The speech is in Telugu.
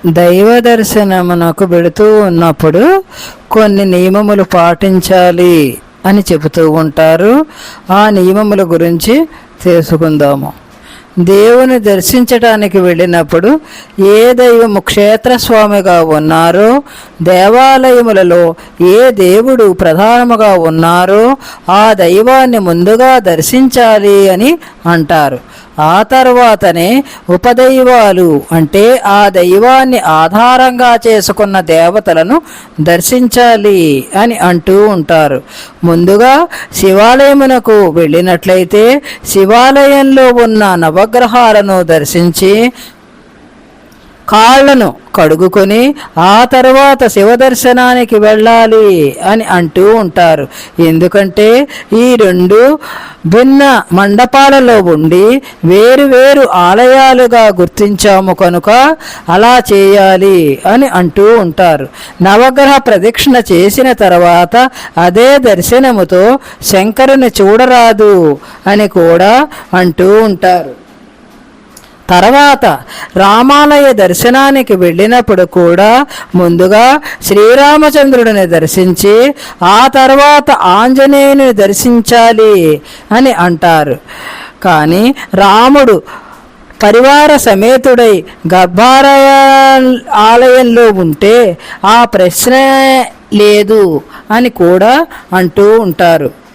దైవ దర్శనమునకు వెళుతూ ఉన్నప్పుడు కొన్ని నియమములు పాటించాలి అని చెబుతూ ఉంటారు. ఆ నియమముల గురించి తెలుసుకుందాము. దేవుని దర్శించటానికి వెళ్ళినప్పుడు ఏ దైవము క్షేత్రస్వామిగా ఉన్నారో, దేవాలయములలో ఏ దేవుడు ప్రధానముగా ఉన్నారో ఆ దైవాన్ని ముందుగా దర్శించాలి అని అంటారు. ఆ తర్వాతనే ఉపదైవాలు అంటే ఆ దైవాన్ని ఆధారంగా చేసుకున్న దేవతలను దర్శించాలి అని అంటూ ఉంటారు. ముందుగా శివాలయమునకు వెళ్ళినట్లయితే శివాలయంలో ఉన్న నవగ్రహాలను దర్శించి కాళ్లను కడుగుకొని ఆ తర్వాత శివ దర్శనానికి వెళ్ళాలి అని అంటూ ఉంటారు. ఎందుకంటే ఈ రెండు భిన్న మండపాలలో ఉండి వేరు వేరు ఆలయాలుగా గుర్తించాము కనుక అలా చేయాలి అని అంటూ ఉంటారు. నవగ్రహ ప్రదక్షిణ చేసిన తర్వాత అదే దర్శనముతో శంకరుని చూడరాదు అని కూడా అంటూ ఉంటారు. తర్వాత రామాలయ దర్శనానికి వెళ్ళినప్పుడు కూడా ముందుగా శ్రీరామచంద్రుడిని దర్శించి ఆ తర్వాత ఆంజనేయుని దర్శించాలి అని అంటారు. కానీ రాముడు పరివార సమేతుడై గర్భాలయ ఆలయంలో ఉంటే ఆ ప్రశ్నే లేదు అని కూడా అంటూ ఉంటారు.